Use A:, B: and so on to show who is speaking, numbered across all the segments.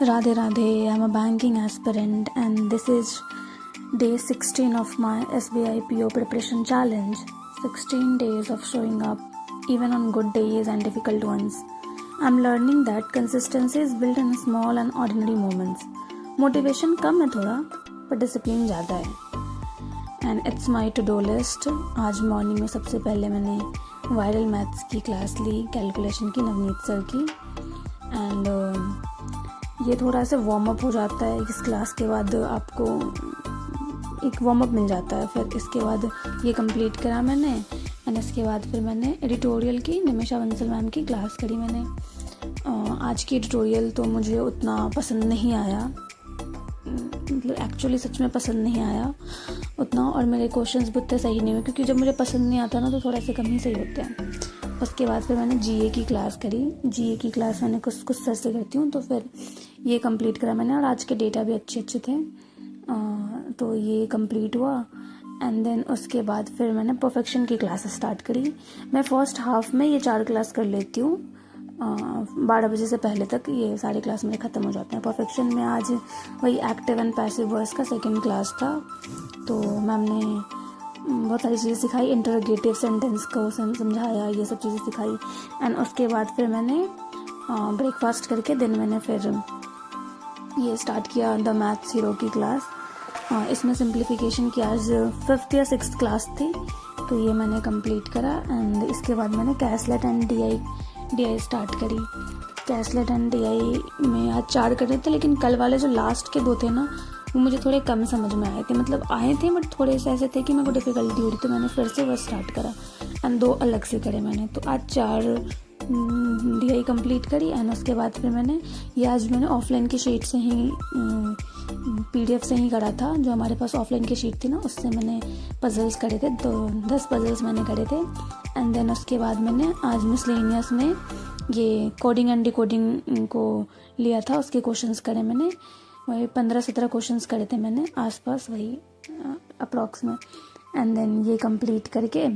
A: Radhe Radhe, I'm a banking aspirant and this is day 16 of my SBI PO preparation challenge. 16 days of showing up even on good days and difficult ones. I'm learning that consistency is built in small and ordinary moments. Motivation कम है थोड़ा पर discipline ज़्यादा है. And it's my to-do list. आज morning में सबसे पहले मैंने वायरल मैथ्स की क्लास ली, कैलकुलेशन की, नवनीत सर की. एंड ये थोड़ा सा वार्म अप हो जाता है. इस क्लास के बाद आपको एक वार्म अप मिल जाता है. फिर इसके बाद ये कंप्लीट करा मैंने. एंड इसके बाद फिर मैंने एडिटोरियल की निमिषा बंसल मैम की क्लास करी मैंने. आज की एडिटोरियल तो मुझे उतना पसंद नहीं आया, मतलब एक्चुअली सच में पसंद नहीं आया उतना. और मेरे क्वेश्चंस भी उतने सही नहीं हुए क्योंकि जब मुझे पसंद नहीं आता ना तो थोड़ा सा कम ही सही होते हैं. उसके बाद फिर मैंने जीए की क्लास करी. जीए की क्लास मैंने कुछ सर से करती हूँ तो फिर ये कंप्लीट करा मैंने. और आज के डेटा भी अच्छे थे तो ये कंप्लीट हुआ. एंड देन उसके बाद फिर मैंने परफेक्शन की क्लास स्टार्ट करी. मैं फर्स्ट हाफ में ये 4 क्लास कर लेती हूँ. 12 बजे से पहले तक ये सारे क्लास मेरे ख़त्म हो जाते हैं. परफेक्शन में आज वही एक्टिव एंड पैसिव वॉइस का सेकंड क्लास था. तो मैम ने बहुत सारी चीज़ें सिखाई, इंटरोगेटिव सेंटेंस को समझाया, ये सब चीज़ें सिखाई. एंड उसके बाद फिर मैंने ब्रेकफास्ट करके दिन मैंने फिर ये स्टार्ट किया द मैथ्स हीरो की क्लास. इसमें सिंप्लीफिकेशन की आज 5th या 6th क्लास थी तो ये मैंने कंप्लीट करा. एंड इसके बाद मैंने कैसलेट एंड डी आई स्टार्ट करी. कैसलेट एंड डी में आज 4 कर रहे थे लेकिन कल वाले जो लास्ट के 2 थे ना वो मुझे थोड़े कम समझ में आए थे. मतलब आए थे बट थोड़े से ऐसे थे कि मेरे को डिफ़िकल्टी हो रही तो मैंने फिर से वो स्टार्ट करा. एंड 2 अलग से करे मैंने. तो आज 4 डी कंप्लीट करी. एंड उसके बाद फिर मैंने आज मैंने ऑफलाइन की शीट से ही PDF से ही करा था. जो हमारे पास ऑफलाइन की शीट थी ना उससे मैंने पजल्स करे थे. तो 10 पजल्स मैंने करे थे. एंड देन उसके बाद मैंने आज मिसलेनियस में ये कोडिंग एंड डिकोडिंग को लिया था. उसके क्वेश्चंस करे मैंने. वही 15-17 क्वेश्चंस करे थे मैंने आसपास, वही अप्रॉक्स में. एंड देन ये कंप्लीट करके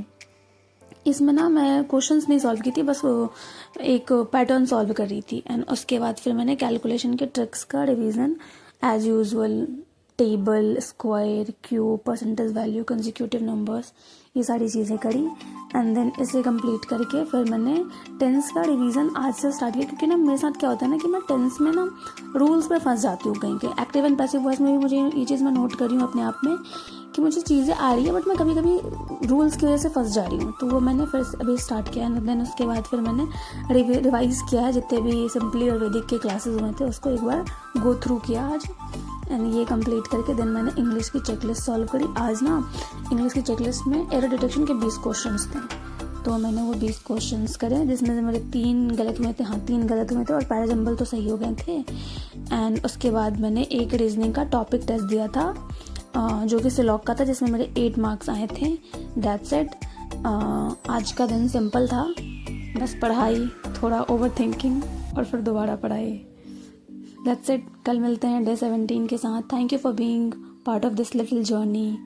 A: इसमें ना मैं क्वेश्चंस नहीं सॉल्व की थी, बस वो एक पैटर्न सॉल्व कर रही थी. एंड उसके बाद फिर मैंने कैलकुलेशन के ट्रिक्स का revision as usual, table, square, cube, percentage value, consecutive numbers, ये सारी चीज़ें करी. एंड देन इसे कंप्लीट करके फिर मैंने टेंस का रिवीजन आज से स्टार्ट किया. क्योंकि ना मेरे साथ क्या होता है ना कि मैं टेंस में ना रूल्स पे फंस जाती हूँ कहीं के. एक्टिव एंड पैसिव वॉइस में भी मुझे ये चीज़ मैं नोट करी हूँ अपने आप में कि मुझे चीज़ें आ रही है बट मैं कभी कभी रूल्स की वजह से फंस जा रही हूँ. तो वो मैंने फिर अभी स्टार्ट किया. एंड देन उसके बाद फिर मैंने रिवाइज़ किया है जितने भी सिंपली और वैदिक के क्लासेस हुए थे उसको एक बार गो थ्रू किया आज. एंड ये कंप्लीट करके देन मैंने इंग्लिश की चेकलिस्ट सॉल्व करी. आज ना इंग्लिश की चेकलिस्ट में एरर डिटेक्शन के 20 क्वेश्चंस थे तो मैंने वो 20 क्वेश्चंस करे जिसमें से मेरे 3 गलत हुए थे. हाँ 3 गलत हुए थे और पैराजंबल तो सही हो गए थे. एंड उसके बाद मैंने एक रीजनिंग का टॉपिक टेस्ट दिया था जो कि सिलॉक का था जिसमें मेरे 8 मार्क्स आए थे. That's it. आज का दिन सिंपल था, बस पढ़ाई, थोड़ा ओवर थिंकिंग और फिर दोबारा पढ़ाई. That's it. कल मिलते हैं डे 17 के साथ. Thank you for being part of this little journey.